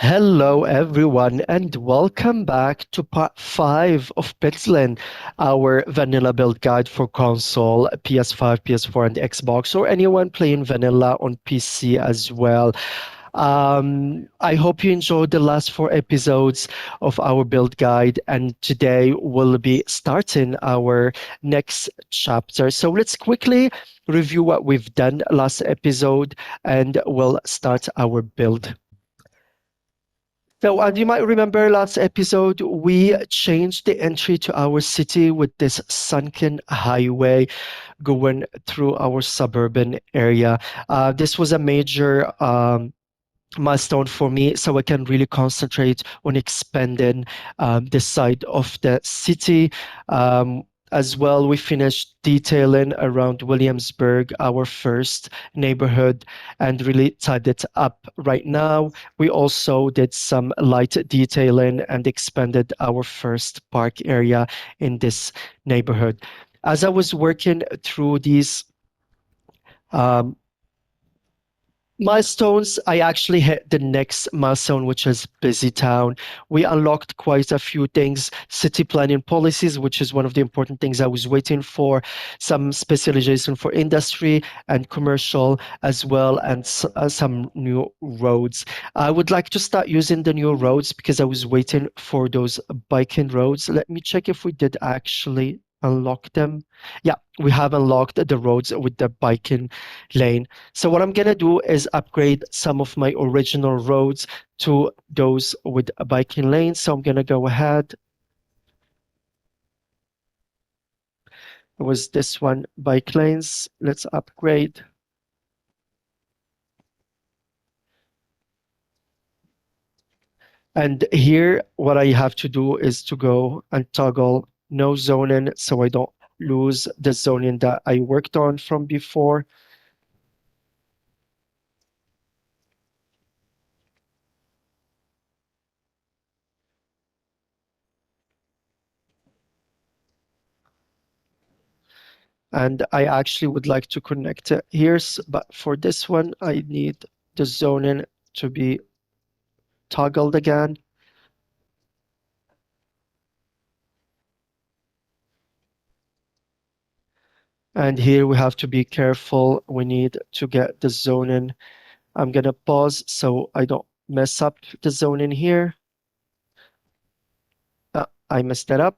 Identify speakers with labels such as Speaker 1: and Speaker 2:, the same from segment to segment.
Speaker 1: Hello, everyone, and welcome back to part 5 of Pitzling, our vanilla build guide for console, PS5, PS4, and Xbox, or anyone playing vanilla on PC as well. I hope you enjoyed the last 4 episodes of our build guide, and today we'll be starting our next chapter. So let's quickly review what we've done last episode, and we'll start our build. So, you might remember last episode, we changed the entry to our city with this sunken highway going through our suburban area. This was a major milestone for me, so I can really concentrate on expanding this side of the city. As well, we finished detailing around Williamsburg, our first neighborhood, and really tied it up right now. We also did some light detailing and expanded our first park area in this neighborhood. As I was working through these um, milestones, I actually hit the next milestone, which is Busy Town. We unlocked quite a few things, city planning policies, which is one of the important things I was waiting for, some specialization for industry and commercial as well, and some new roads. I would like to start using the new roads because I was waiting for those biking roads. Let me check if we did actually unlock them. Yeah, we have unlocked the roads with the biking lane. So what I'm gonna do is upgrade some of my original roads to those with a biking lane. So I'm gonna go ahead. It was this one, bike lanes. Let's upgrade. And here, what I have to do is to go and toggle no zoning so I don't lose the zoning that I worked on from before. And I actually would like to connect it here, but for this one, I need the zoning to be toggled again. And here we have to be careful. We need to get the zoning. I'm gonna pause so I don't mess up the zoning here. I messed that up.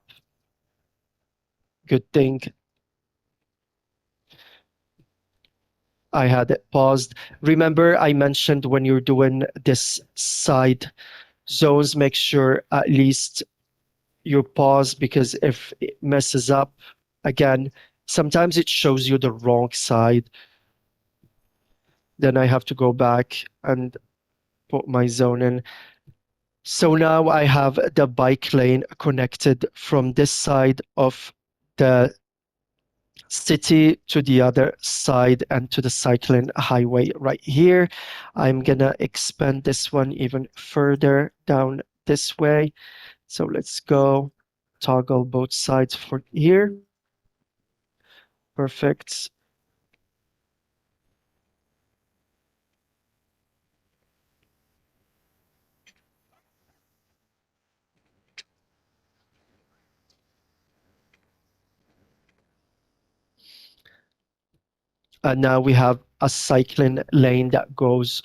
Speaker 1: Good thing I had it paused. Remember, I mentioned when you're doing this side zones, make sure at least you pause, because if it messes up again, sometimes it shows you the wrong side. Then I have to go back and put my zone in. So now I have the bike lane connected from this side of the city to the other side and to the cycling highway right here. I'm gonna expand this one even further down this way. So let's go toggle both sides for here. Perfect. And now we have a cycling lane that goes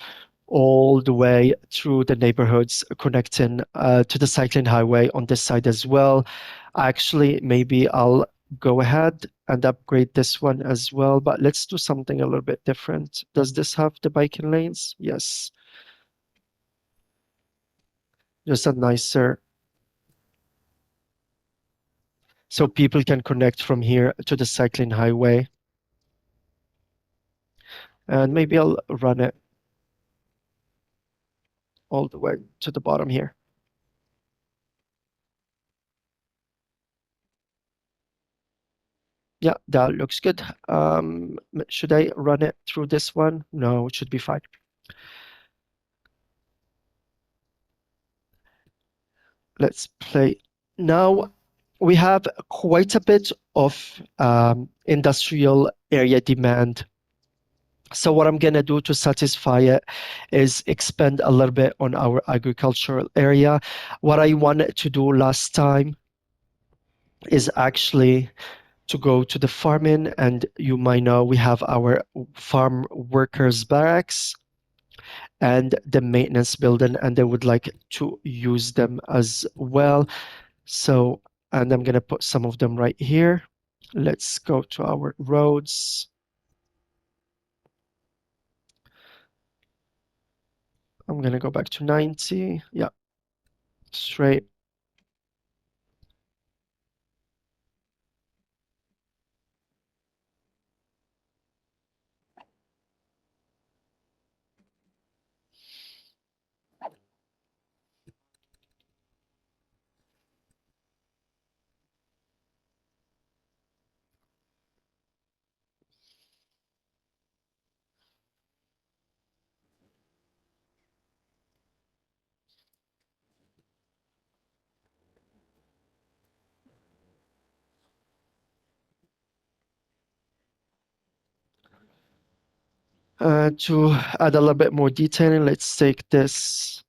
Speaker 1: all the way through the neighborhoods, connecting to the cycling highway on this side as well. Actually, maybe I'll go ahead and upgrade this one as well, but let's do something a little bit different. Does this have the biking lanes? Yes. Just a nicer, so people can connect from here to the cycling highway. And maybe I'll run it all the way to the bottom here. Yeah, that looks good. Should I run it through this one? No, it should be fine. Let's play. Now we have quite a bit of industrial area demand So what I'm gonna do to satisfy it is expand a little bit on our agricultural area. What I wanted to do last time is actually to go to the farming, and you might know we have our farm workers barracks and the maintenance building, and they would like to use them as well. So, and I'm gonna put some of them right here. Let's go to our roads. I'm gonna go back to 90. Yeah, straight. To add a little bit more detailing, let's take this.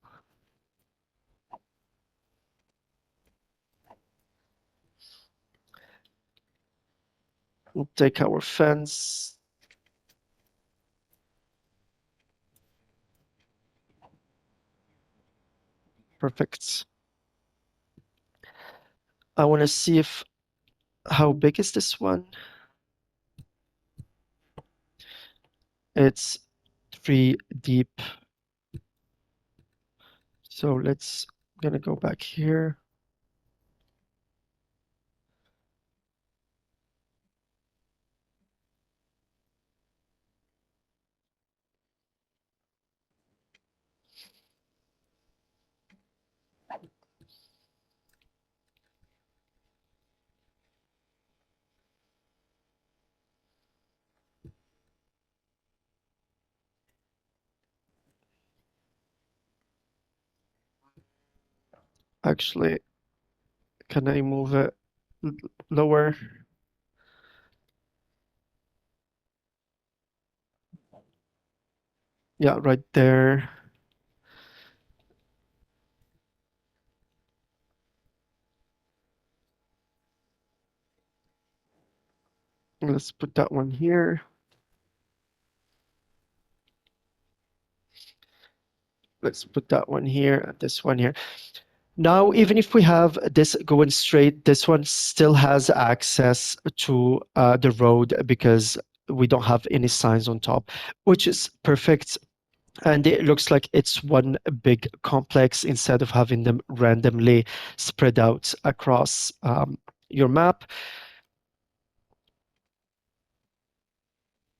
Speaker 1: We'll take our fence. Perfect. I want to see if how big is this one? It's 3 deep. So let's gonna go back here. Actually, can I move it lower? Yeah, right there. Let's put that one here. Let's put that one here and this one here. Now, even if we have this going straight, this one still has access to the road because we don't have any signs on top, which is perfect. And it looks like it's one big complex instead of having them randomly spread out across your map.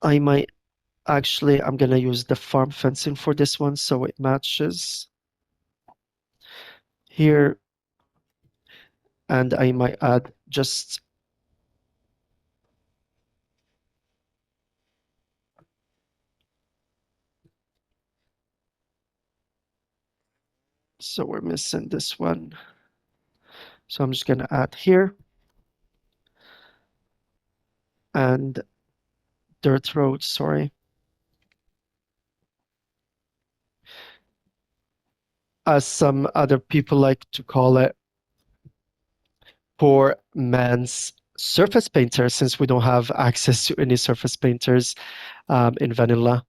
Speaker 1: I might actually, I'm gonna use the farm fencing for this one so it matches here. And I might add just so we're missing this one. So I'm just gonna add here and dirt road, sorry. As some other people like to call it, poor man's surface painter, since we don't have access to any surface painters in vanilla.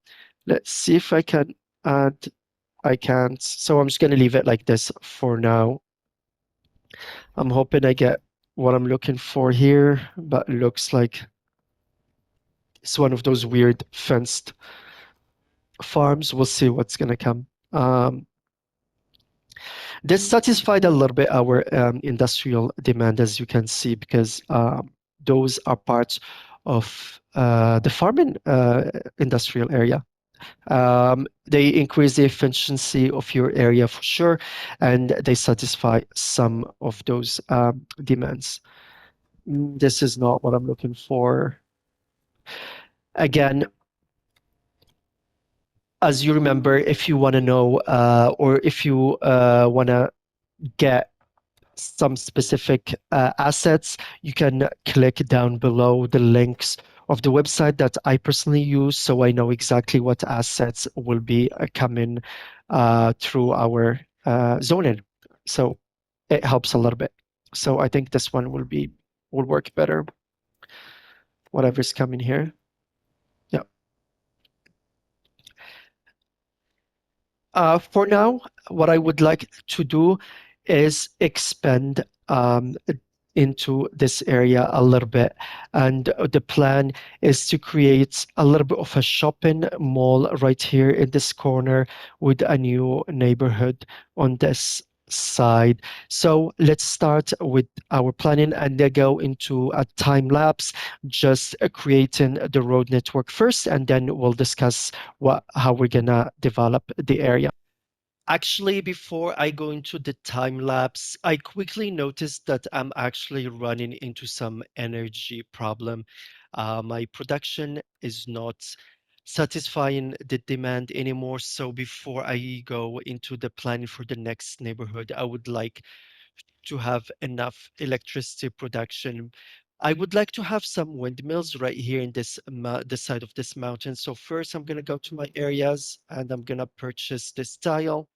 Speaker 1: Let's see if I can add, I can't. So I'm just gonna leave it like this for now. I'm hoping I get what I'm looking for here, but it looks like it's one of those weird fenced farms. We'll see what's gonna come. This satisfied a little bit our industrial demand, as you can see, because those are parts of the farming industrial area. They increase the efficiency of your area for sure, and they satisfy some of those demands. This is not what I'm looking for. Again, as you remember, if you want to know or if you want to get some specific assets, you can click down below the links of the website that I personally use, so I know exactly what assets will be coming through our zoning. So it helps a little bit. So I think this one will work better, whatever's coming here. Yeah. For now, what I would like to do is expand into this area a little bit. And the plan is to create a little bit of a shopping mall right here in this corner with a new neighborhood on this side. So let's start with our planning and then go into a time lapse, just creating the road network first, and then we'll discuss how we're gonna develop the area. Actually, before I go into the time lapse, I quickly noticed that I'm actually running into some energy problem. My production is not satisfying the demand anymore. So before I go into the planning for the next neighborhood, I would like to have enough electricity production. I would like to have some windmills right here in the side of this mountain. So first, I'm gonna go to my areas and I'm gonna purchase this tile.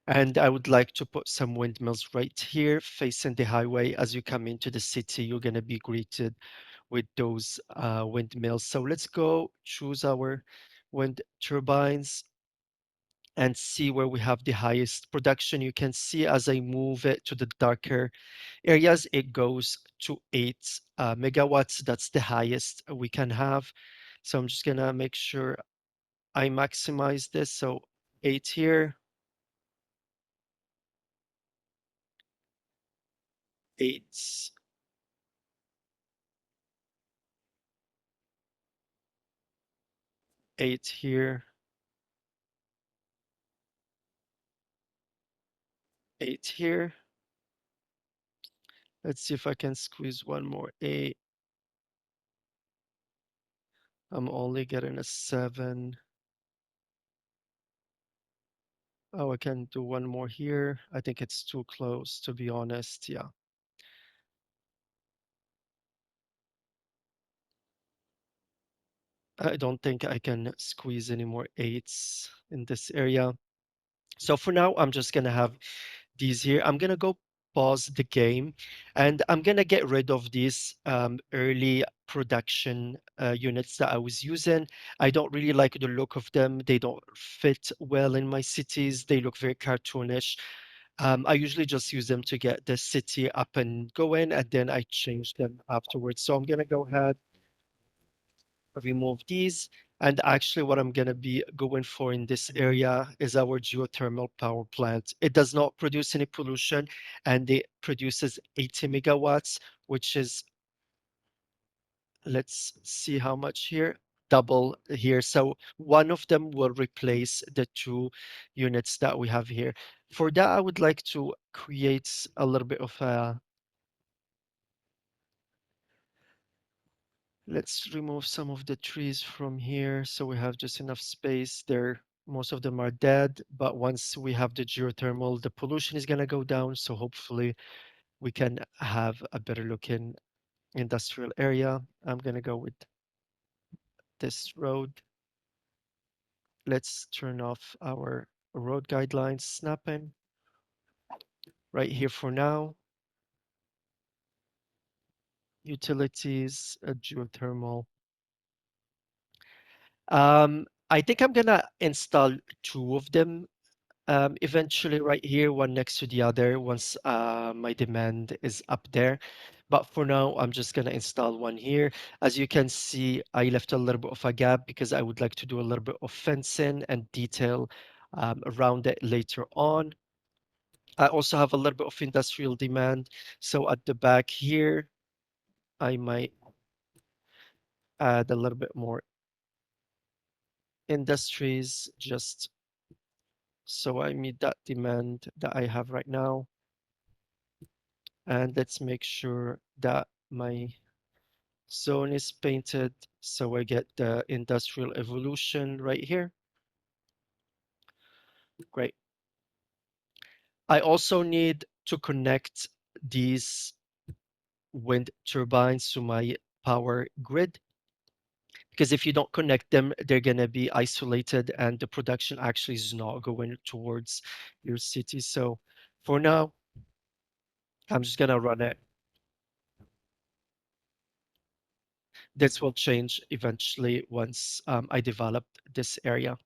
Speaker 1: And I would like to put some windmills right here facing the highway. As you come into the city, you're going to be greeted with those windmills. So let's go choose our wind turbines and see where we have the highest production. You can see as I move it to the darker areas, it goes to 8 megawatts. That's the highest we can have. So I'm just going to make sure I maximize this. So 8 here, 8 8 here, 8 here. Let's see if I can squeeze one more 8. I'm only getting a 7. Oh, I can do one more here. I think it's too close, to be honest. Yeah, I don't think I can squeeze any more 8s in this area. So for now, I'm just gonna have these here. I'm gonna go pause the game and I'm gonna get rid of these early production units that I was using. I don't really like the look of them. They don't fit well in my cities. They look very cartoonish. I usually just use them to get the city up and going, and then I change them afterwards. So I'm gonna go ahead, remove these. And actually, what I'm going to be going for in this area is our geothermal power plant. It does not produce any pollution and it produces 80 megawatts, which is, let's see how much here, double here. So one of them will replace the 2 units that we have here. For that, I would like to create a little bit of a, let's remove some of the trees from here so we have just enough space there. Most of them are dead, but once we have the geothermal, the pollution is going to go down. So hopefully we can have a better looking industrial area. I'm going to go with this road. Let's turn off our road guidelines snapping right here for now. Utilities, geothermal. I think I'm going to install 2 of them eventually right here, one next to the other, once my demand is up there. But for now, I'm just gonna install one here. As you can see, I left a little bit of a gap because I would like to do a little bit of fencing and detail around it later on. I also have a little bit of industrial demand. So at the back here, I might add a little bit more industries just so I meet that demand that I have right now. And let's make sure that my zone is painted so I get the industrial evolution right here. Great. I also need to connect these wind turbines to my power grid, because if you don't connect them, they're going to be isolated and the production actually is not going towards your city. So for now, I'm just going to run it. This will change eventually once I develop this area.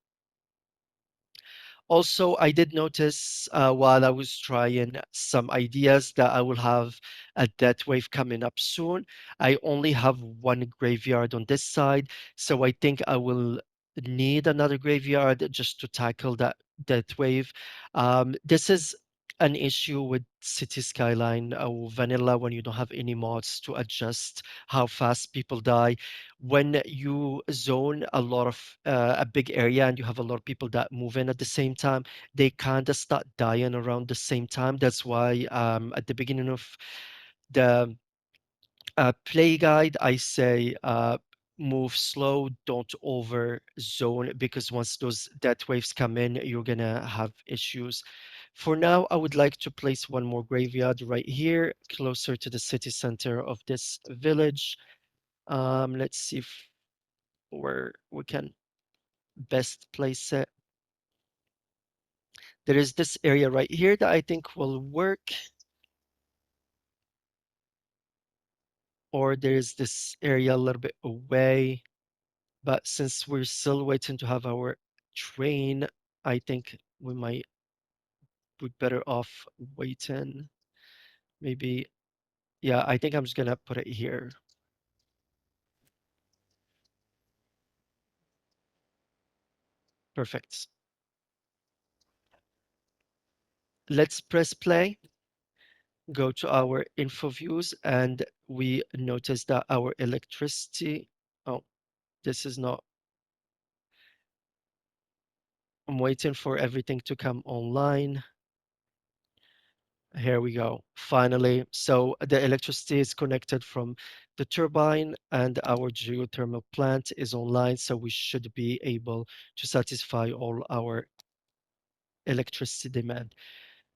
Speaker 1: Also, I did notice while I was trying some ideas that I will have a death wave coming up soon. I only have one graveyard on this side, so I think I will need another graveyard just to tackle that death wave. This is an issue with City Skyline or Vanilla when you don't have any mods to adjust how fast people die. When you zone a lot of a big area and you have a lot of people that move in at the same time, they kind of start dying around the same time. That's why at the beginning of the play guide, I say move slow, don't over zone, because once those death waves come in, you're gonna have issues. For now, I would like to place one more graveyard right here, closer to the city center of this village. Let's see if where we can best place it. There is this area right here that I think will work, or there is this area a little bit away. But since we're still waiting to have our train, I think we might be better off waiting. Maybe, yeah, I think I'm just gonna put it here. Perfect. Let's press play, go to our info views, and we notice that our electricity, oh, this is not, I'm waiting for everything to come online. Here we go. Finally, so the electricity is connected from the turbine and our geothermal plant is online, so we should be able to satisfy all our electricity demand.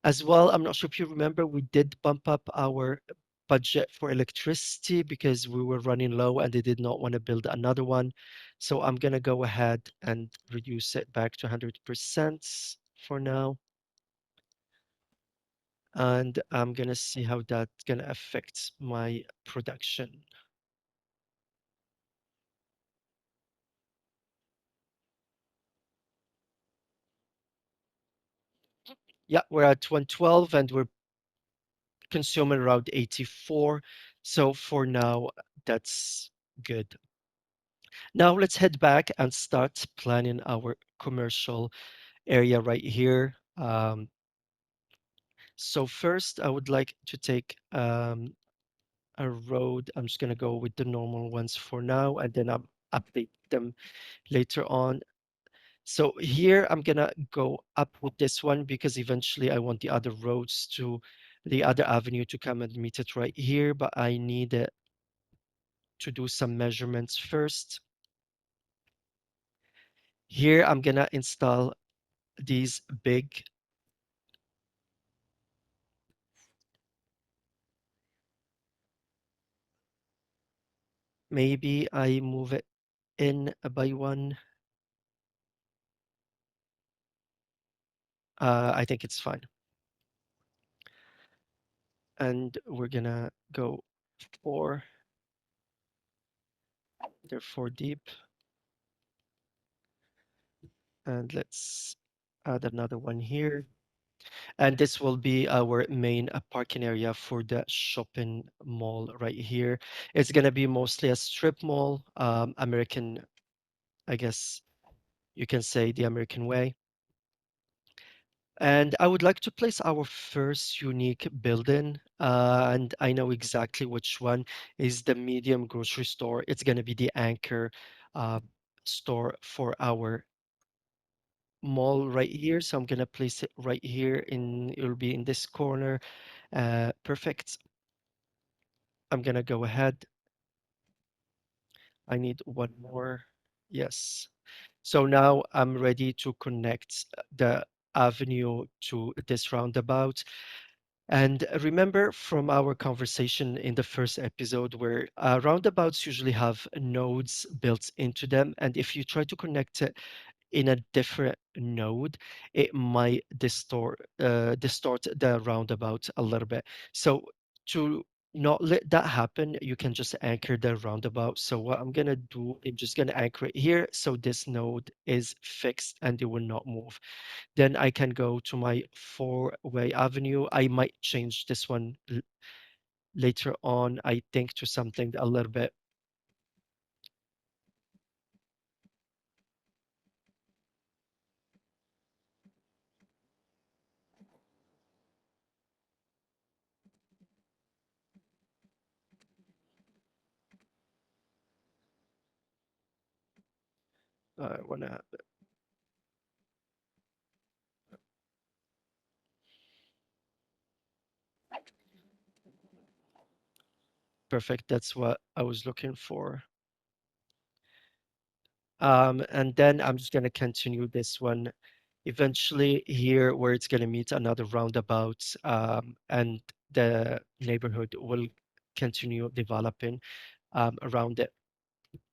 Speaker 1: As well, I'm not sure if you remember, we did bump up our budget for electricity because we were running low and they did not want to build another one. So I'm gonna go ahead and reduce it back to 100% for now. And I'm gonna see how that's gonna affect my production. Yeah, we're at 112 and we're consuming around 84. So for now, that's good. Now let's head back and start planning our commercial area right here. So first, I would like to take a road. I'm just gonna go with the normal ones for now, and then I'll update them later on. So here I'm gonna go up with this one because eventually I want the other roads to the other avenue to come and meet it right here, but I need to do some measurements first. Here I'm gonna install these big, maybe I move it in by one. I think it's fine. And we're gonna go four, they're four deep, and let's add another one here. And this will be our main parking area for the shopping mall right here. It's going to be mostly a strip mall, American, I guess you can say the American way. And I would like to place our first unique building, and I know exactly which one is the medium grocery store. It's going to be the anchor uh, store for our mall right here. So I'm going to place it right here in, it'll be in this corner. Perfect. I'm gonna go ahead. I need one more. Yes. So now I'm ready to connect the avenue to this roundabout. And remember from our conversation in the first episode where roundabouts usually have nodes built into them. And if you try to connect it in a different node, it might distort the roundabout a little bit. So to not let that happen, you can just anchor the roundabout. So what I'm gonna do, I'm just gonna anchor it here so this node is fixed and it will not move. Then I can go to my four-way avenue. I might change this one later on, I think, to something a little bit. I wanna Perfect. That's what I was looking for. And then I'm just gonna continue this one eventually here where it's gonna meet another roundabout, and the neighborhood will continue developing around it.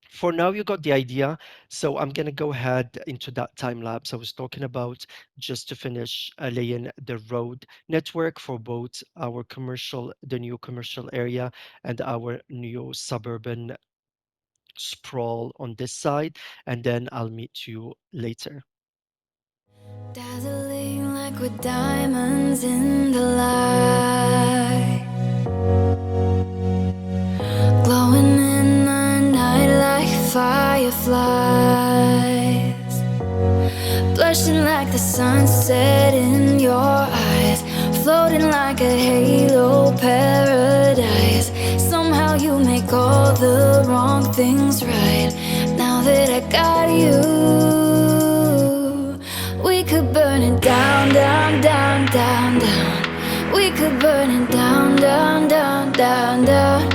Speaker 1: For now, you got the idea. So I'm gonna go ahead into that time lapse I was talking about just to finish laying the road network for both our commercial, the new commercial area, and our new suburban sprawl on this side, and then I'll meet you later.
Speaker 2: Dazzling like with diamonds in the light, glowing in the night like fireflies, blushing like the sunset in your eyes, floating like a halo paradise. Somehow you make all the wrong things right. Now that I got you, we could burn it down, down, down, down, down. We could burn it down, down, down, down, down.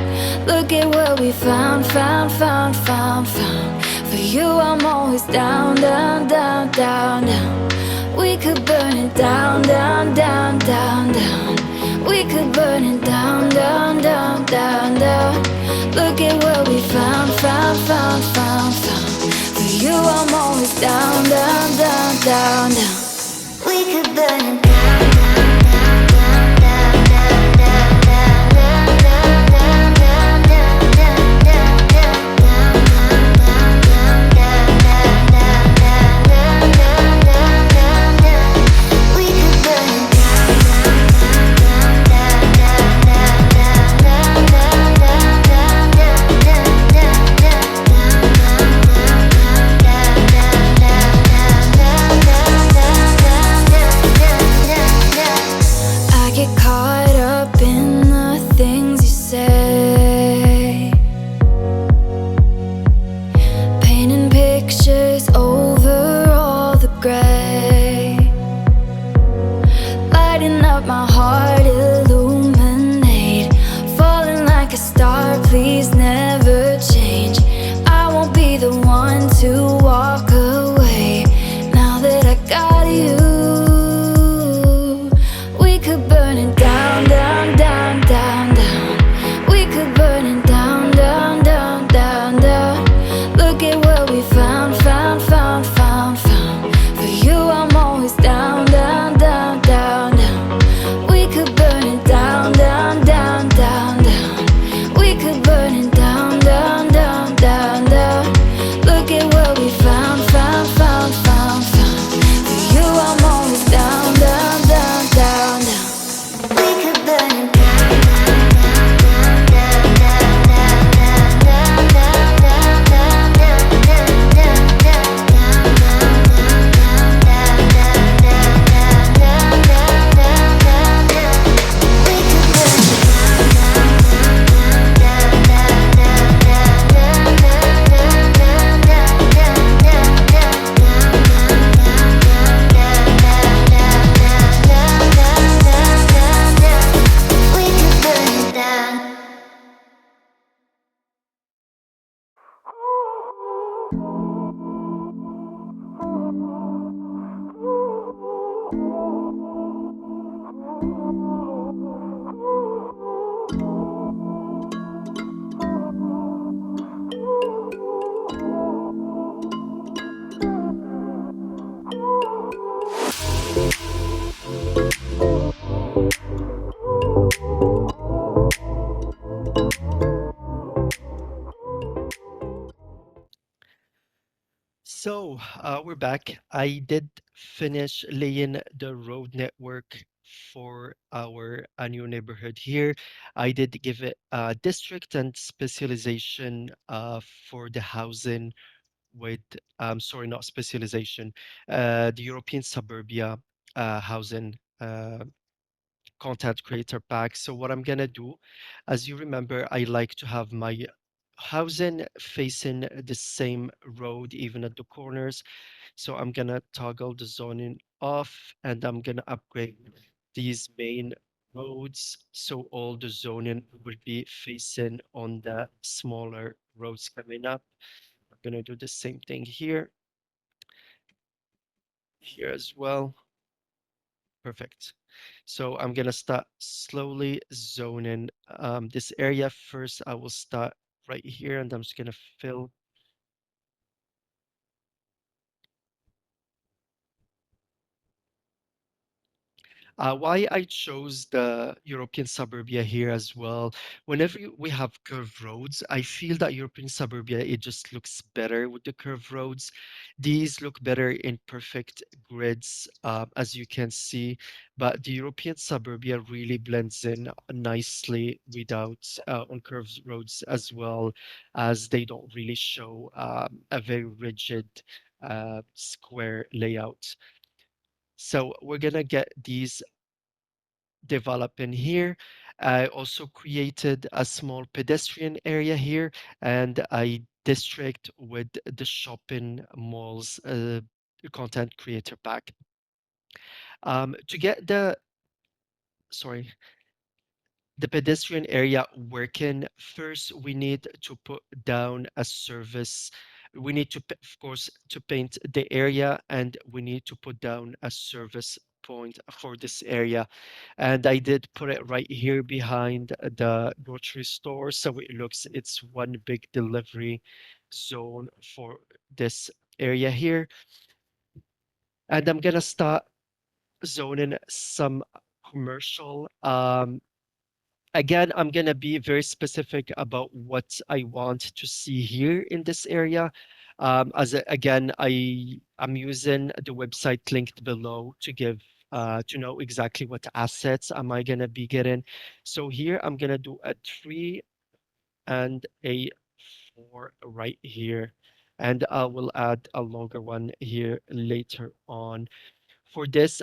Speaker 2: Look at what we found, found, found, found, found. For you I'm always down, down, down, down, down. We could burn it down, down, down, down, down. We could burn it down, down, down, down, down. Look at what we found, found, found, found, found. For you I'm always down, down, down, down, down. We could burn it down. We could
Speaker 1: We're back. I did finish laying the road network for our new neighborhood here. I did give it district and specialization for the housing with, sorry, not specialization, the European suburbia housing content creator pack. So what I'm gonna do, as you remember, I like to have my housing facing the same road, even at the corners. So I'm gonna toggle the zoning off and I'm gonna upgrade these main roads. So all the zoning will be facing on the smaller roads coming up. I'm gonna do the same thing here as well. Perfect. So I'm gonna start slowly zoning this area. First, I will start right here and I'm just gonna fill. Why I chose the European suburbia here as well. Whenever we have curved roads, I feel that European suburbia, it just looks better with the curved roads. These look better in perfect grids, as you can see, but the European suburbia really blends in nicely without on curved roads, as well as they don't really show a very rigid square layout. So we're gonna get these develop in here. I also created a small pedestrian area here and a district with the shopping malls content creator pack. To get sorry, the pedestrian area working, first we need to put down a service. We need to, of course, to paint the area and we need to put down a service point for this area. And I did put it right here behind the grocery store. So it looks, it's one big delivery zone for this area here. And I'm gonna start zoning some commercial. Again, I'm gonna be very specific about what I want to see here in this area. Again, I'm using the website linked below to give to know exactly what assets am I gonna be getting. So here I'm gonna do a 3 and a 4 right here, and I will add a longer one here later on. For this,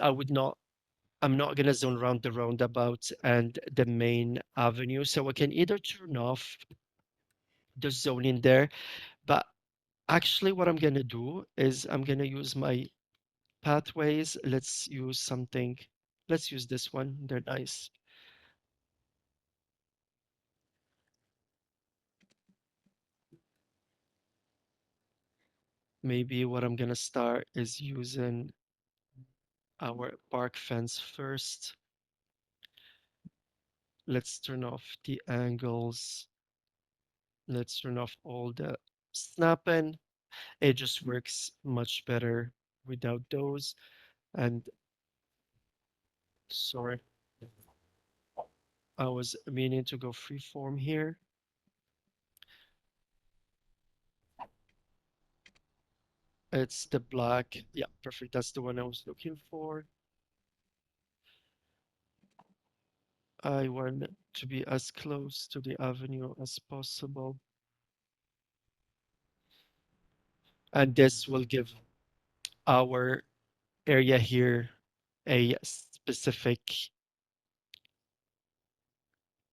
Speaker 1: I'm not gonna zone around the roundabout and the main avenue, so I can either turn off the zoning there, but actually what I'm gonna do is I'm gonna use my pathways. Let's use this one, they're nice. Maybe what I'm gonna start is using our park fence first. Let's turn off the angles. Let's turn off all the snapping. It just works much better without those. And sorry, I was meaning to go freeform here. It's the black. Yeah, perfect. That's the one I was looking for. I want to be as close to the avenue as possible. And this will give our area here a specific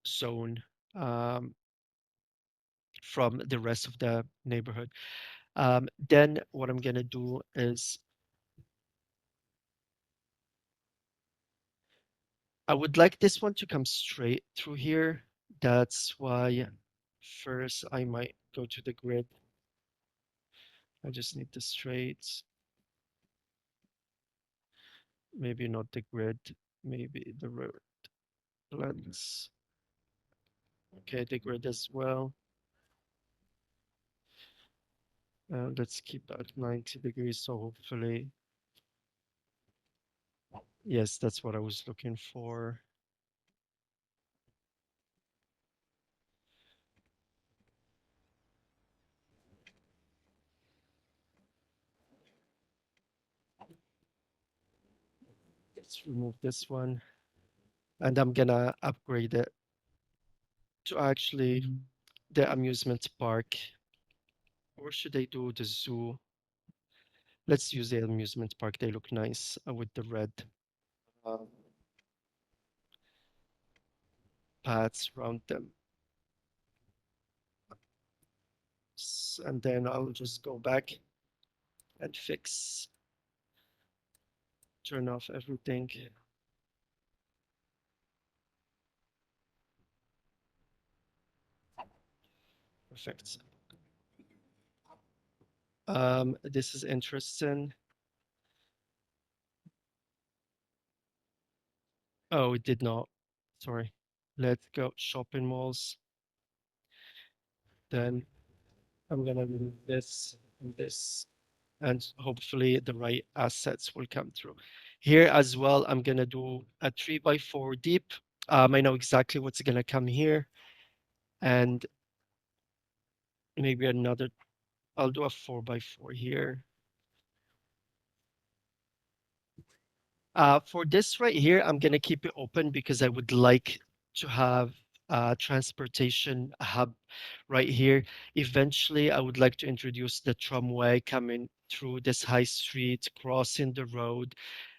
Speaker 1: zone um, from the rest of the neighborhood. Then what I'm gonna do is I would like this one to come straight through here. That's why first I might go to the grid. I just need the straight, maybe not the grid, maybe the road blends. Okay, the grid as well. Let's keep at 90 degrees, so hopefully, yes, that's what I was looking for. Let's remove this one, and I'm gonna upgrade it to actually the amusement park. Or should I do the zoo? Let's use the amusement park. They look nice with the red um, paths around them. And then I'll just go back and fix, turn off everything. Perfect. This is interesting. Oh, it did not. Sorry. Let's go shopping malls. Then I'm gonna remove this and this, and hopefully the right assets will come through. Here as well, I'm gonna do a 3x4 deep. I know exactly what's gonna come here, and maybe another. I'll do a 4x4 here. For this right here, I'm gonna keep it open because I would like to have a transportation hub right here. Eventually, I would like to introduce the tramway coming through this high street, crossing the road,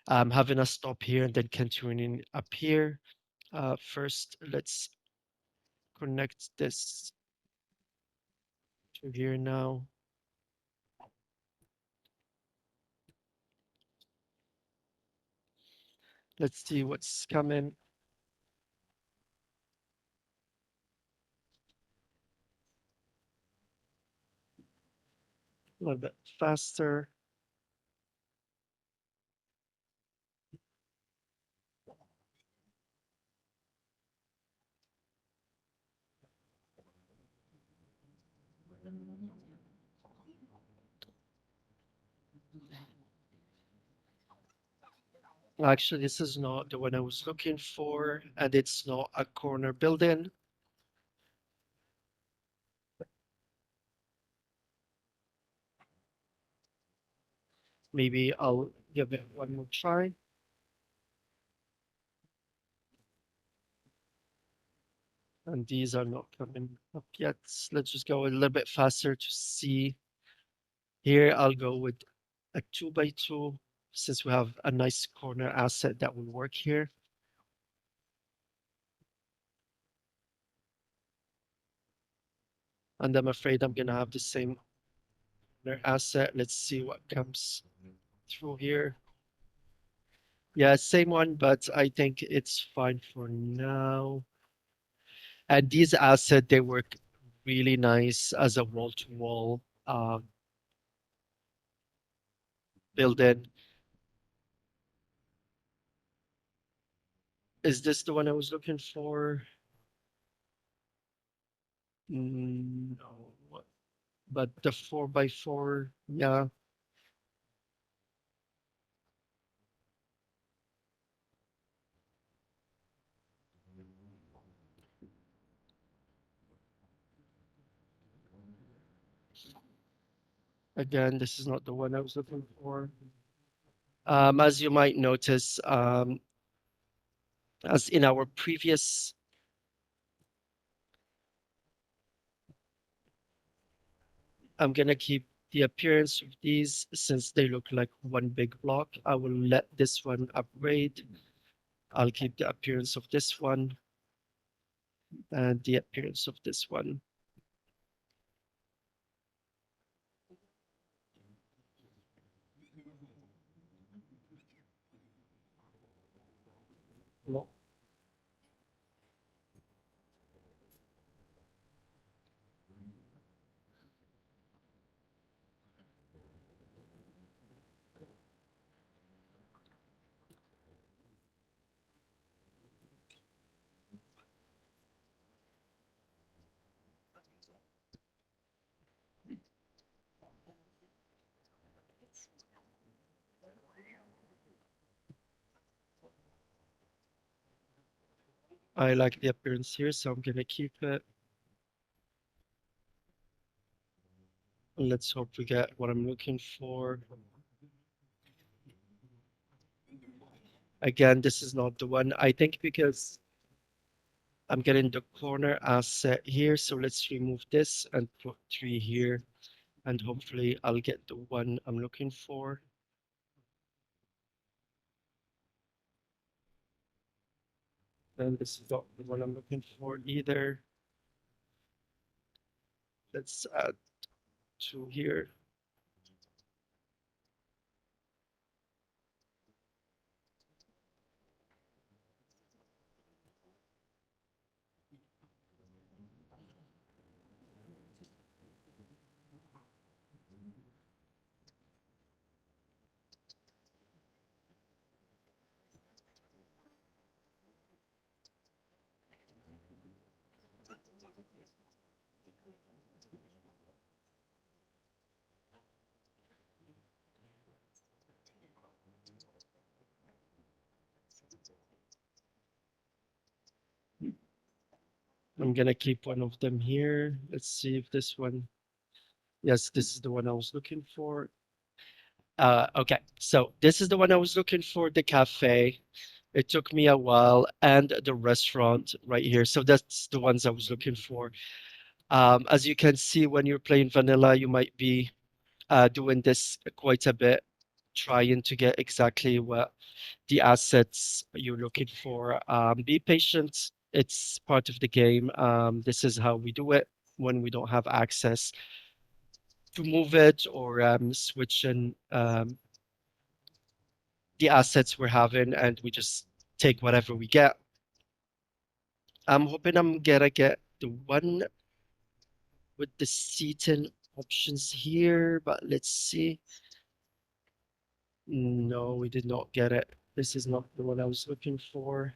Speaker 1: having a stop here and then continuing up here. First, let's connect this to here now. Let's see what's coming a little bit faster. Actually, this is not the one I was looking for, and it's not a corner building. Maybe I'll give it one more try. And these are not coming up yet. Let's just go a little bit faster to see. Here, I'll go with a 2x2 since we have a nice corner asset that will work here. And I'm afraid I'm gonna have the same corner asset. Let's see what comes through here. Yeah, same one, but I think it's fine for now. And these assets, they work really nice as a wall-to-wall building. Is this the one I was looking for? No. But the 4x4, yeah. Again, this is not the one I was looking for. As you might notice, as in our previous, I'm gonna keep the appearance of these since they look like one big block. I will let this one upgrade. I'll keep the appearance of this one and the appearance of this one. Well, I like the appearance here, so I'm gonna keep it. Let's hope we get what I'm looking for. Again, this is not the one. I think because I'm getting the corner asset here, so let's remove this and put 3 here, and hopefully I'll get the one I'm looking for. And this is not the one I'm looking for either. Let's add 2 here. I'm gonna keep one of them here. Let's see if this one, yes, this is the one I was looking for. Okay, so this is the one I was looking for, the cafe. It took me a while, and the restaurant right here. So that's the ones I was looking for. As you can see, when you're playing vanilla, you might be doing this quite a bit, trying to get exactly what the assets you're looking for. Be patient. It's part of the game. This is how we do it when we don't have access to move it or switch in the assets we're having, and we just take whatever we get. I'm hoping I'm gonna get the one with the seating options here, but let's see. No, we did not get it. This is not the one I was looking for.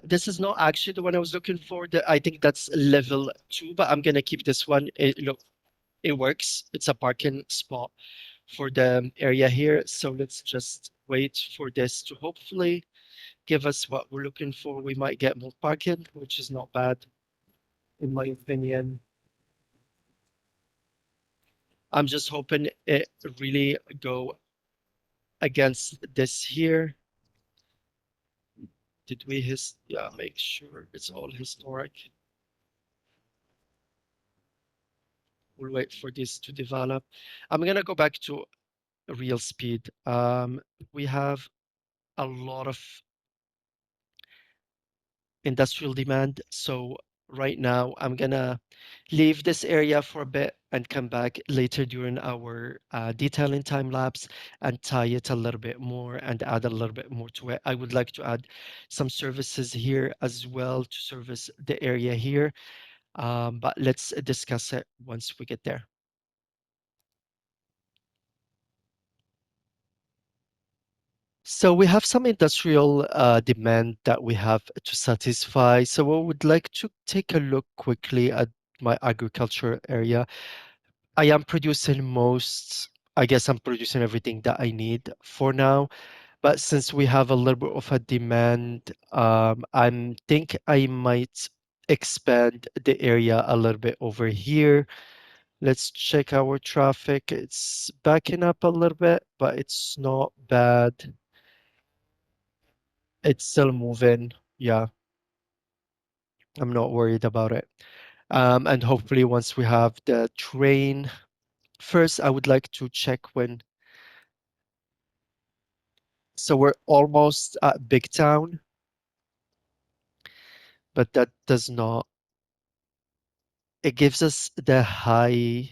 Speaker 1: This is not actually the one I was looking for. I think that's level 2, but I'm gonna keep this one. It works. It's a parking spot for the area here. So let's just wait for this to hopefully give us what we're looking for. We might get more parking, which is not bad, in my opinion. I'm just hoping it really go against this here. Did we yeah, make sure it's all historic. We'll wait for this to develop. I'm gonna go back to real speed. We have a lot of industrial demand. So right now I'm gonna leave this area for a bit and come back later during our detailing time lapse and tie it a little bit more and add a little bit more to it. I would like to add some services here as well to service the area here, but let's discuss it once we get there. So we have some industrial demand that we have to satisfy. So I would like to take a look quickly at my agriculture area. I am producing I guess I'm producing everything that I need for now. But since we have a little bit of a demand, I think I might expand the area a little bit over here. Let's check our traffic. It's backing up a little bit, but it's not bad. It's still moving. Yeah, I'm not worried about it. And hopefully, once we have the train, first, I would like to check when. So we're almost at Big Town, but that does not. It gives us the high,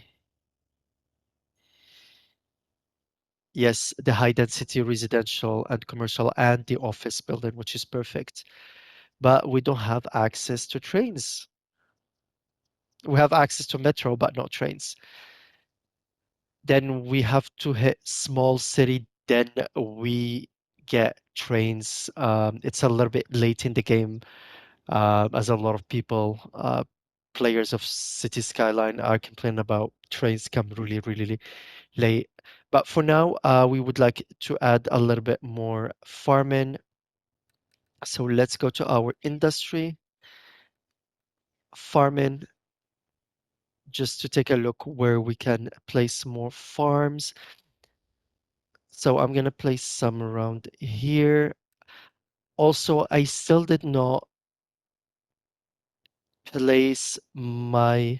Speaker 1: yes, the high density residential and commercial and the office building, which is perfect. But we don't have access to trains. We have access to metro, but not trains. Then we have to hit small city then we get trains. It's a little bit late in the game, as a lot of people, players of City Skyline are complaining about trains come really late. But for now, we would like to add a little bit more farming. So let's go to our industry, farming, just to take a look where we can place more farms. So I'm gonna place some around here. Also, I still did not place my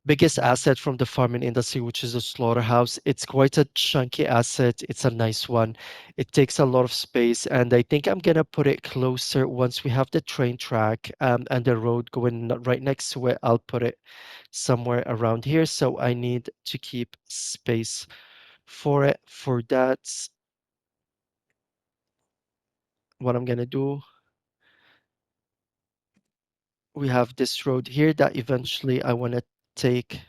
Speaker 1: biggest asset from the farming industry, which is a slaughterhouse. It's quite a chunky asset. It's a nice one. It takes a lot of space, and I think I'm gonna put it closer once we have the train track and the road going right next to it. I'll put it somewhere around here. So I need to keep space for it. For that, what I'm gonna do, we have this road here that eventually I want to take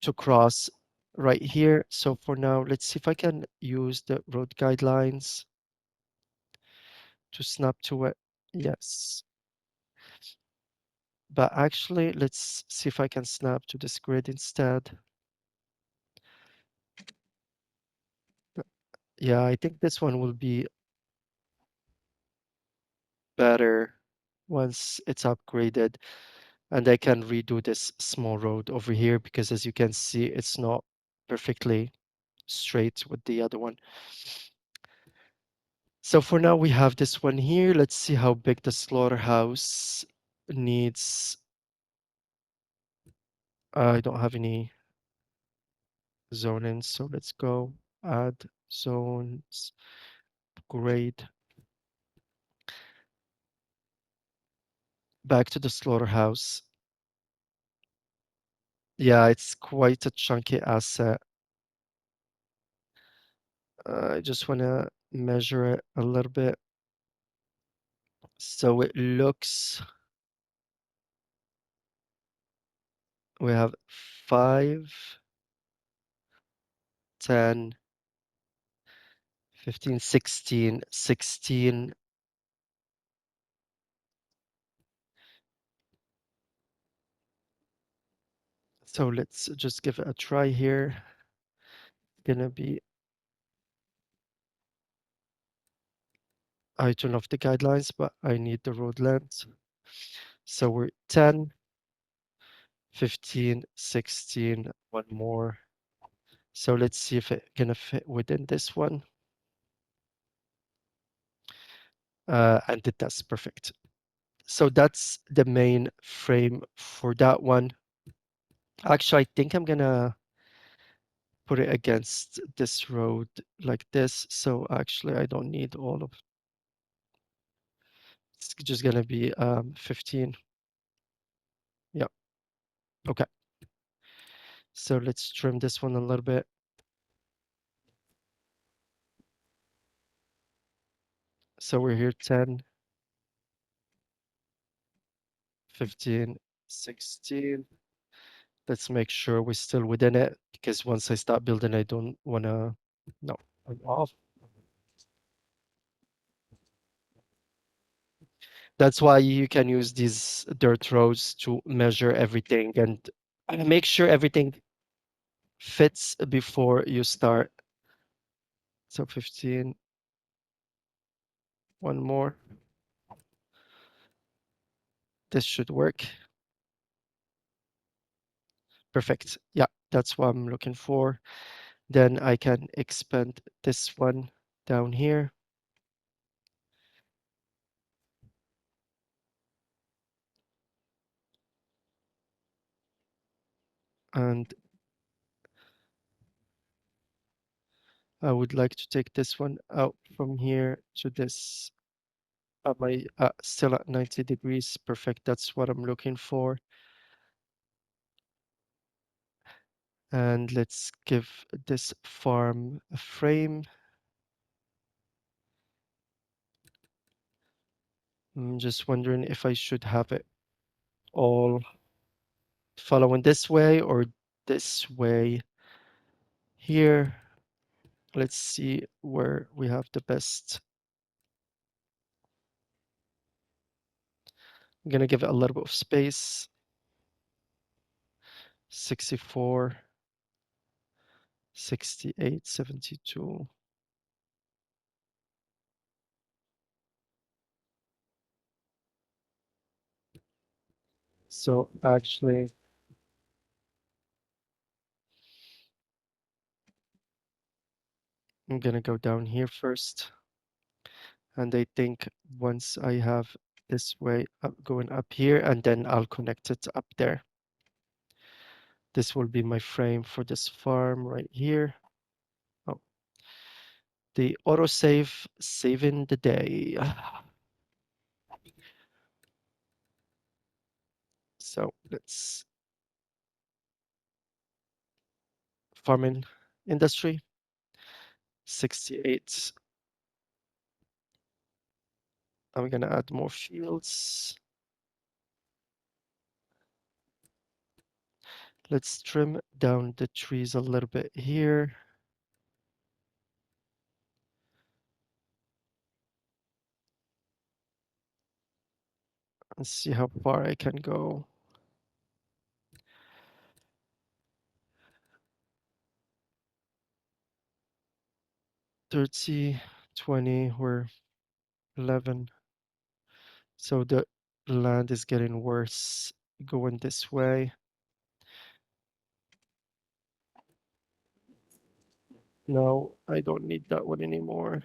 Speaker 1: to cross right here. So for now, let's see if I can use the road guidelines to snap to it. Yes. But actually, let's see if I can snap to this grid instead. Yeah, I think this one will be better once it's upgraded. And I can redo this small road over here because as you can see, it's not perfectly straight with the other one. So for now, we have this one here. Let's see how big the slaughterhouse needs. I don't have any zoning, so let's go add zones, grade, back to the slaughterhouse. Yeah, it's quite a chunky asset. I just want to measure it a little bit. So it looks, we have 5, 10, 15, 16, 16. So let's just give it a try here. Gonna be, I turn off the guidelines, but I need the road length. So we're 10, 15, 16, one more. So let's see if it gonna fit within this one. And it does, perfect. So that's the main frame for that one. Actually, I think I'm gonna put it against this road like this. So actually, I don't need all of, it's just gonna be 15. Yeah, okay. So let's trim this one a little bit. So we're here 10, 15, 16. Let's make sure we're still within it because once I start building, I don't wanna, no, I'm off. That's why you can use these dirt roads to measure everything and make sure everything fits before you start. So 15, one more. This should work. Perfect. Yeah, that's what I'm looking for. Then I can expand this one down here. And I would like to take this one out from here to this. Am I still at 90 degrees? Perfect. That's what I'm looking for. And let's give this farm a frame. I'm just wondering if I should have it all following this way or this way. here. Let's see where we have the best. I'm gonna give it a little bit of space. 64, 68, 72. So actually, I'm gonna go down here first. And I think once I have this way up, going up here, and then I'll connect it up there. This will be my frame for this farm right here. Oh, the autosave saving the day. So let's farming industry 68. I'm gonna add more fields. Let's trim down the trees a little bit here. And see how far I can go. 30, 20, we're 11. So the land is getting worse going this way. No, I don't need that one anymore.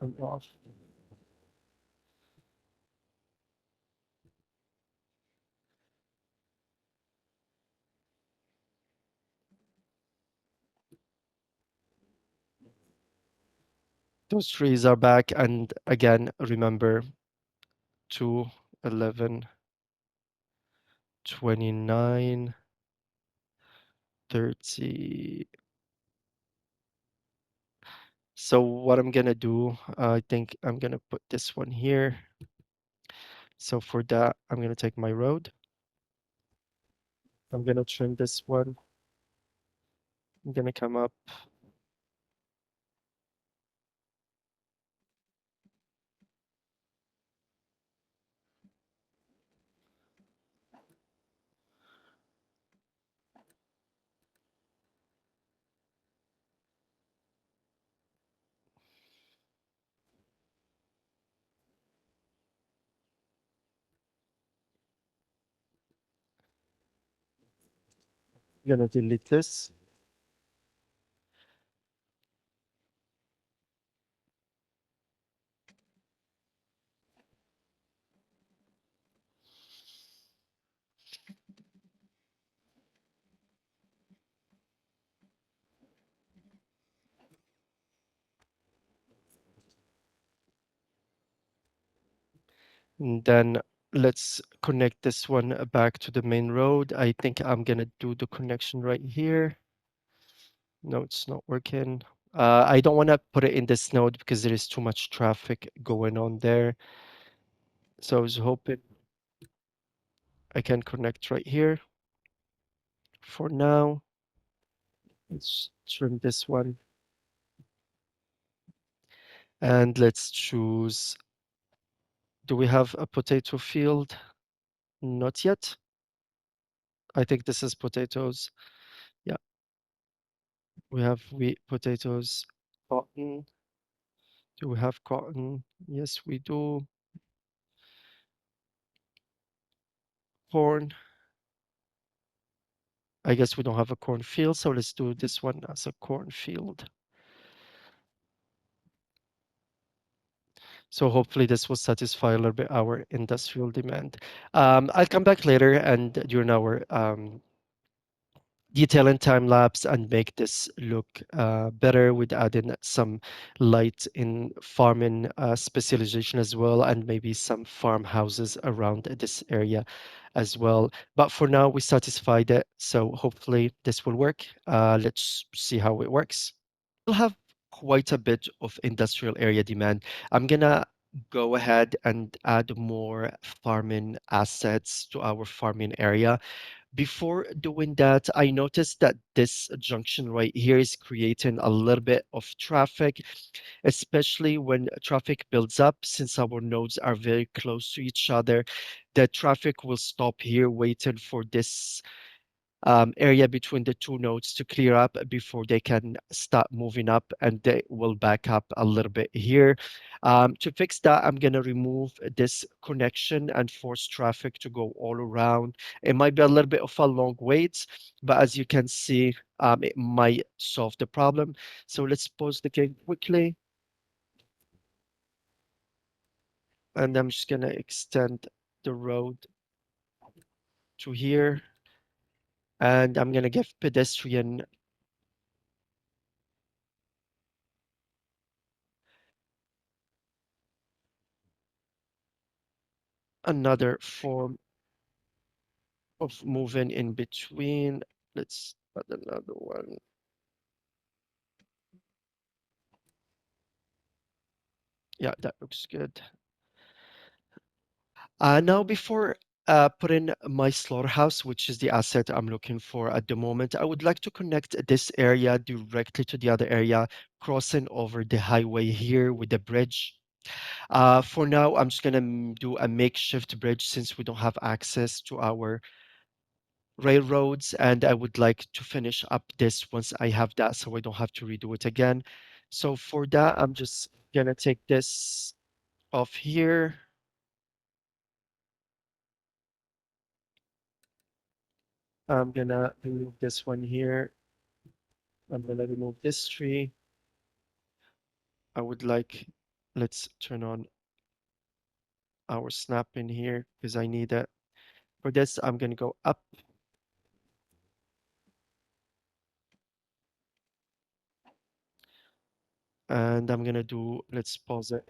Speaker 1: I'm off. Those trees are back. And again, remember 2, 11, 29, 30. So what I'm gonna do, I think I'm gonna put this one here. So for that, I'm gonna take my road. I'm gonna trim this one. I'm gonna come up. I'm gonna delete this. And then let's connect this one back to the main road. I think I'm gonna do the connection right here. No, it's not working. I don't want to put it in this node because there is too much traffic going on there. So I was hoping I can connect right here. For now, let's trim this one. And let's choose, do we have a potato field? Not yet. I think this is potatoes. Yeah, we have wheat, potatoes, cotton. Do we have cotton? Yes, we do. Corn. I guess we don't have a cornfield, so let's do this one as a cornfield. So hopefully this will satisfy a little bit our industrial demand. I'll come back later and during our detail and time lapse and make this look better with adding some light in farming specialization as well, and maybe some farmhouses around this area as well. But for now, we satisfied it, so hopefully this will work. Let's see how it works. We'll have quite a bit of industrial area demand. I'm gonna go ahead and add more farming assets to our farming area. Before doing that, I noticed that this junction right here is creating a little bit of traffic, especially when traffic builds up. Since our nodes are very close to each other, the traffic will stop here waiting for this area between the two nodes to clear up before they can start moving up, and they will back up a little bit here. To fix that, I'm going to remove this connection and force traffic to go all around. It might be a little bit of a long wait, but as you can see, it might solve the problem. So let's pause the game quickly, and I'm just going to extend the road to here, and I'm going to give pedestrian another form of moving in between. Let's add another one. Yeah, that looks good. Now, before putting my slaughterhouse, which is the asset I'm looking for at the moment, I would like to connect this area directly to the other area, crossing over the highway here with the bridge. For now, I'm just gonna do a makeshift bridge since we don't have access to our railroads, and I would like to finish up this once I have that so I don't have to redo it again. So for that, I'm just gonna take this off here. I'm gonna remove this one here. I'm gonna remove this tree. I would like, let's turn on our snap in here because I need it. For this, I'm gonna go up and I'm gonna do, let's pause it.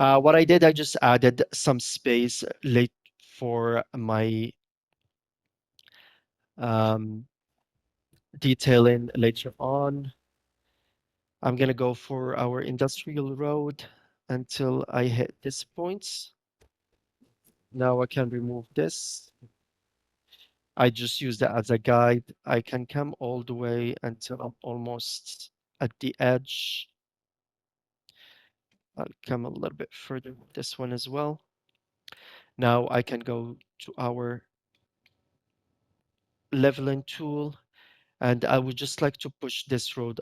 Speaker 1: What I did, I just added some space late for my um, detailing later on. I'm gonna go for our industrial road until I hit this point. Now I can remove this. I just use that as a guide. I can come all the way until I'm almost at the edge. I'll come a little bit further with this one as well. Now I can go to our leveling tool, and I would just like to push this road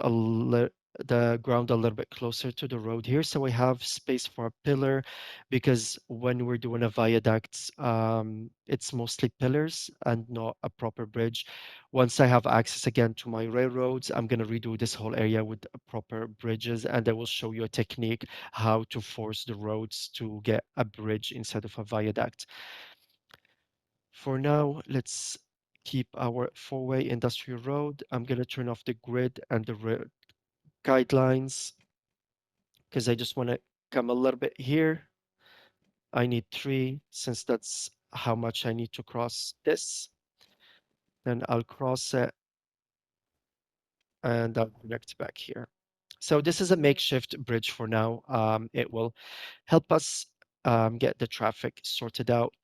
Speaker 1: the ground a little bit closer to the road here, so we have space for a pillar, because when we're doing a viaduct, it's mostly pillars and not a proper bridge. Once I have access again to my railroads, I'm going to redo this whole area with proper bridges, and I will show you a technique how to force the roads to get a bridge instead of a viaduct. For now, let's keep our four-way industrial road. I'm going to turn off the grid and the guidelines because I just want to come a little bit here. I need 3 since that's how much I need to cross this. Then I'll cross it and I'll connect back here. So this is a makeshift bridge for now. It will help us get the traffic sorted out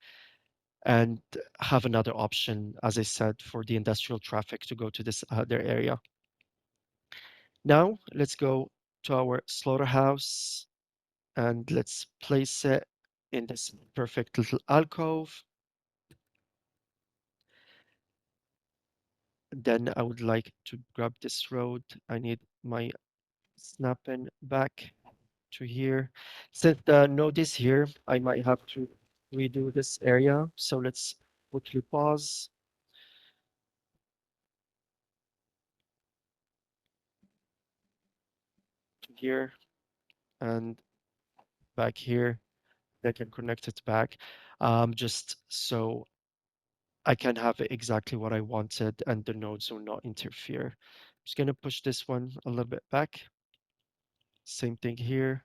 Speaker 1: and have another option, as I said, for the industrial traffic to go to this other area. Now let's go to our slaughterhouse and let's place it in this perfect little alcove. Then I would like to grab this road. I need my snapping back to here. Since the node is here, I might have to redo this area. So let's quickly pause. here and back here. I can connect it back, just so I can have it exactly what I wanted and the nodes will not interfere. I'm just gonna push this one a little bit back. Same thing here.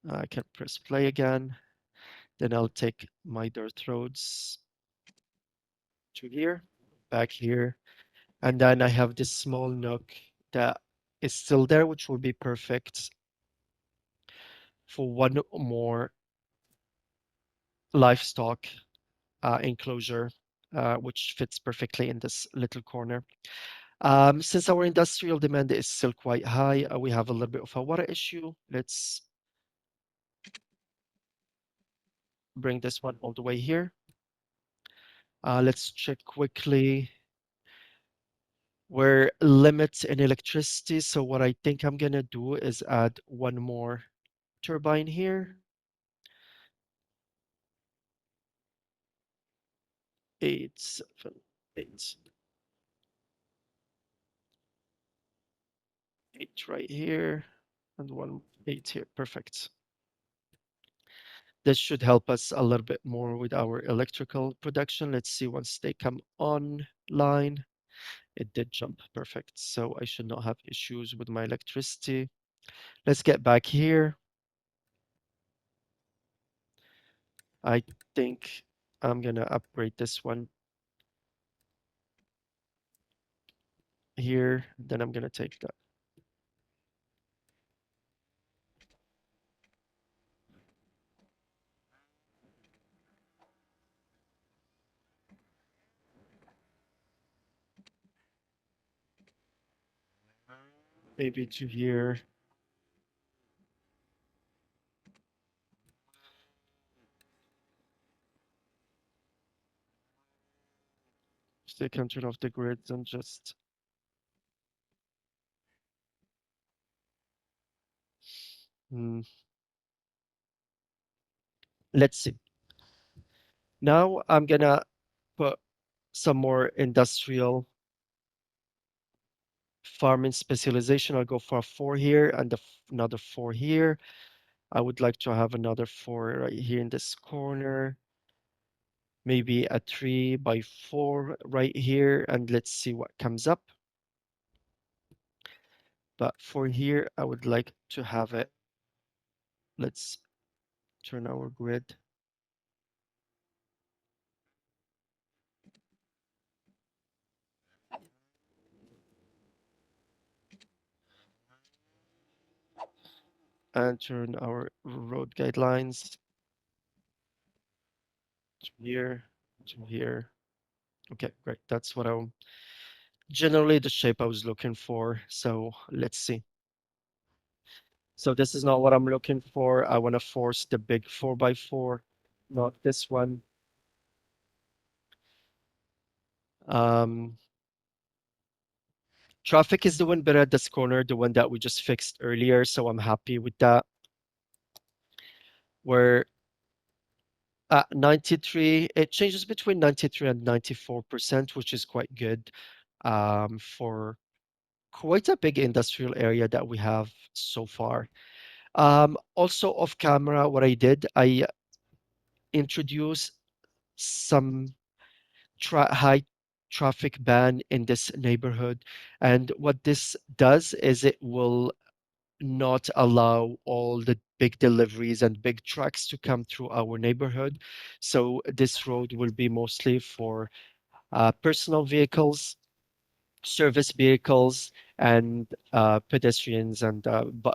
Speaker 1: I can press play again. Then I'll take my dirt roads to here, back here, and then I have this small nook that is still there, which will be perfect for one more livestock enclosure, which fits perfectly in this little corner. Since our industrial demand is still quite high, we have a little bit of a water issue. Let's bring this one all the way here. Let's check quickly. We're limits in electricity, so what I think I'm gonna do is add one more turbine here. 8, 7, 8, 8 right here, and 1 8 here. Perfect. This should help us a little bit more with our electrical production. Let's see once they come online. It did jump. Perfect. So I should not have issues with my electricity. Let's get back here. I think I'm gonna upgrade this one here. Then I'm gonna take that. Maybe to here. Just they can turn off the grids and just hmm, let's see. Now I'm gonna put some more industrial farming specialization. I'll go for a 4 here and another 4 here. I would like to have another 4 right here in this corner. Maybe a 3 by 4 right here, and let's see what comes up. But for here, I would like to have it. Let's turn our grid. And turn our road guidelines to here, to here. Okay, great. That's what I'm generally the shape I was looking for. So let's see. So this is not what I'm looking for. I want to force the big 4 by 4, not this one. Um, Traffic is the one better at this corner, the one that we just fixed earlier. So I'm happy with that. We're at 93. It changes between 93 and 94%, which is quite good for quite a big industrial area that we have so far. Also off camera, what I did, I introduced some high traffic ban in this neighborhood. And what this does is it will not allow all the big deliveries and big trucks to come through our neighborhood. So this road will be mostly for personal vehicles, service vehicles, and pedestrians and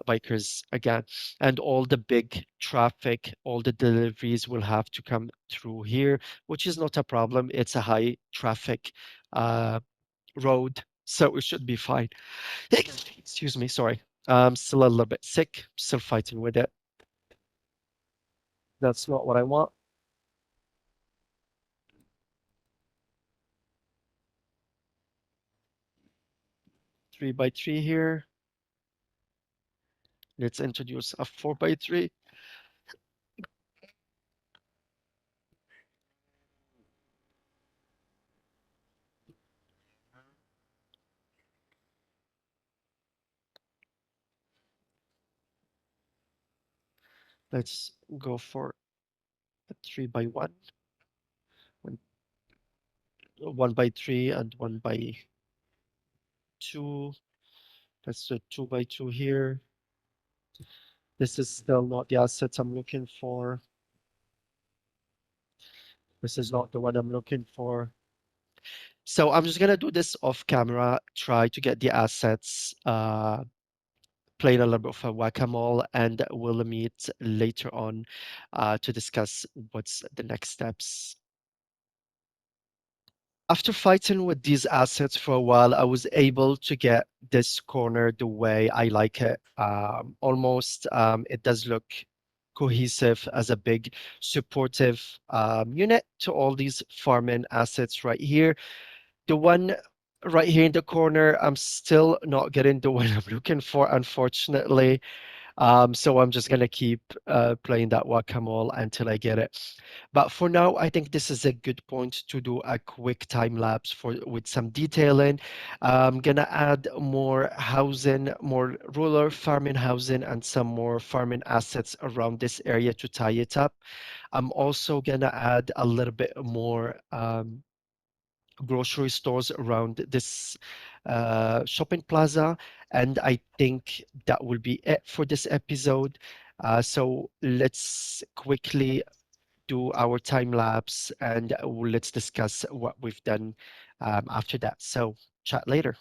Speaker 1: bikers again. And all the big traffic, all the deliveries will have to come through here, which is not a problem. It's a high traffic uh, road, so it should be fine. Excuse me, sorry. I'm still a little bit sick, still fighting with it. That's not what I want. 3 by 3 here. Let's introduce a 4 by 3. Let's go for a 3 by 1, one, 1 by 3, and 1 by 2. Let's do 2 by 2 here. This is still not the assets I'm looking for. This is not the one I'm looking for. So I'm just gonna do this off camera, try to get the assets, playing a little bit of a whack-a-mole, and we'll meet later on to discuss what's the next steps. After fighting with these assets for a while, I was able to get this corner the way I like it. Almost, it does look cohesive as a big supportive unit to all these farming assets right here. The one right here in the corner, I'm still not getting the one I'm looking for, unfortunately. So I'm just gonna keep playing that whack-a-mole until I get it. But for now, I think this is a good point to do a quick time lapse for with some detailing. I'm gonna add more housing, more rural farming housing, and some more farming assets around this area to tie it up. I'm also gonna add a little bit more grocery stores around this shopping plaza. And I think that will be it for this episode. So let's quickly do our time lapse and let's discuss what we've done after that. So chat later.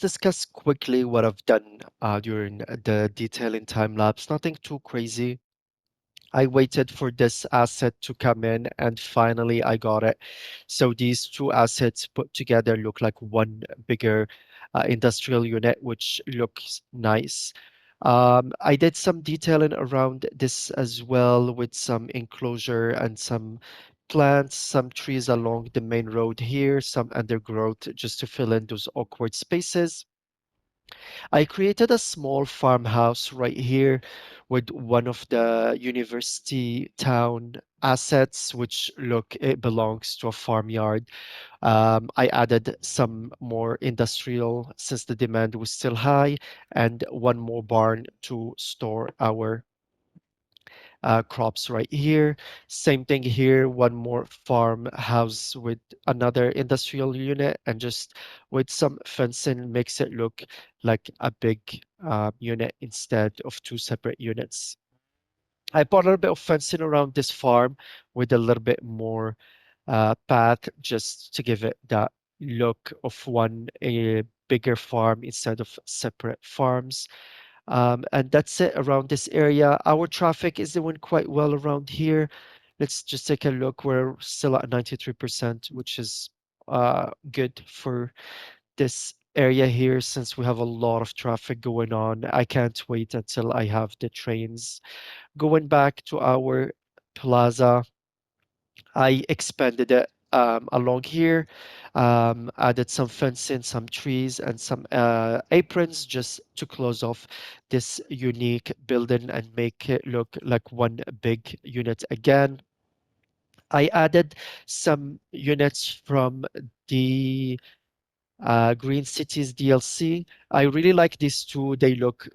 Speaker 1: discuss quickly what I've done during the detailing time lapse. Nothing too crazy. I waited for this asset to come in and finally I got it. So these two assets put together look like one bigger industrial unit, which looks nice. I did some detailing around this as well with some enclosure and some plants, some trees along the main road here, some undergrowth just to fill in those awkward spaces. I created a small farmhouse right here with one of the university town assets, which look, it belongs to a farmyard. I added some more industrial since the demand was still high, and one more barn to store our crops right here. Same thing here, one more farmhouse with another industrial unit, and just with some fencing makes it look like a big unit instead of two separate units. I put a little bit of fencing around this farm with a little bit more path just to give it that look of one a bigger farm instead of separate farms. And that's it around this area. Our traffic is doing quite well around here. Let's just take a look. We're still at 93%, which is good for this area here since we have a lot of traffic going on. I can't wait until I have the trains. Going back to our plaza, I expanded it along here, added some fencing, some trees, and some aprons just to close off this unique building and make it look like one big unit again. I added some units from the Green Cities DLC. I really like these two. They look,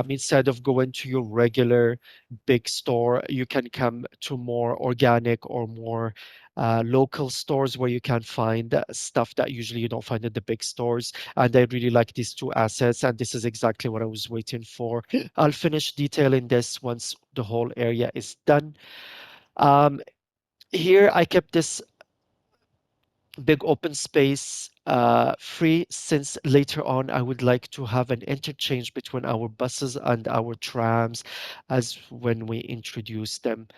Speaker 1: instead of going to your regular big store, you can come to more organic or more local stores where you can find stuff that usually you don't find at the big stores. And I really like these two assets, and this is exactly what I was waiting for. I'll finish detailing this once the whole area is done. Um, Here I kept this big open space free since later on I would like to have an interchange between our buses and our trams as when we introduce them.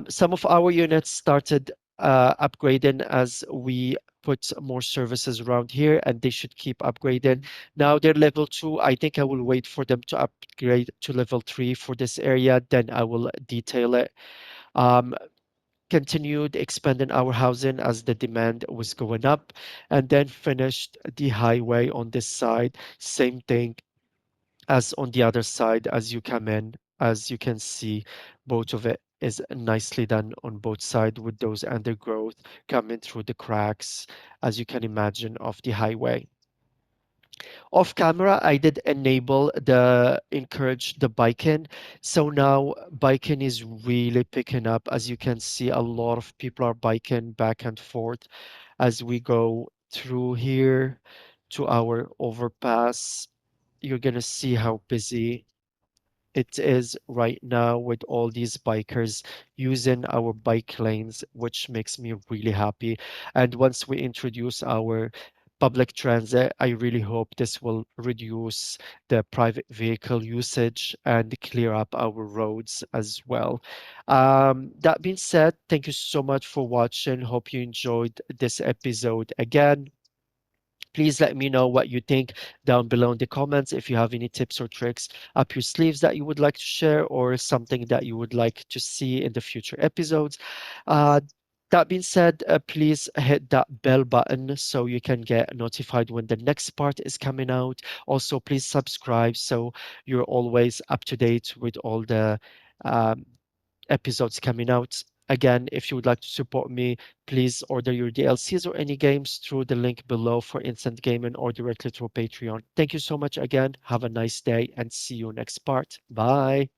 Speaker 1: Some of our units started upgrading as we put more services around here and they should keep upgrading. Now they're level 2. I think I will wait for them to upgrade to level 3 for this area, then I will detail it. Um, Continued expanding our housing as the demand was going up, and then finished the highway on this side. Same thing as on the other side as you come in. As you can see, both of it is nicely done on both sides with those undergrowth coming through the cracks, as you can imagine, of the highway. Off camera, I did enable the encourage the biking. So now biking is really picking up. As you can see, a lot of people are biking back and forth as we go through here to our overpass. You're gonna see how busy it is right now with all these bikers using our bike lanes, which makes me really happy. And once we introduce our public transit, I really hope this will reduce the private vehicle usage and clear up our roads as well. That being said, thank you so much for watching. Hope you enjoyed this episode again. Please let me know what you think down below in the comments. If you have any tips or tricks up your sleeves that you would like to share or something that you would like to see in the future episodes. Uh, that being said, please hit that bell button so you can get notified when the next part is coming out. Also, please subscribe so you're always up to date with all the um, episodes coming out. Again, if you would like to support me, please order your DLCs or any games through the link below for instant gaming or directly through Patreon. Thank you so much again. Have a nice day and see you next part. Bye.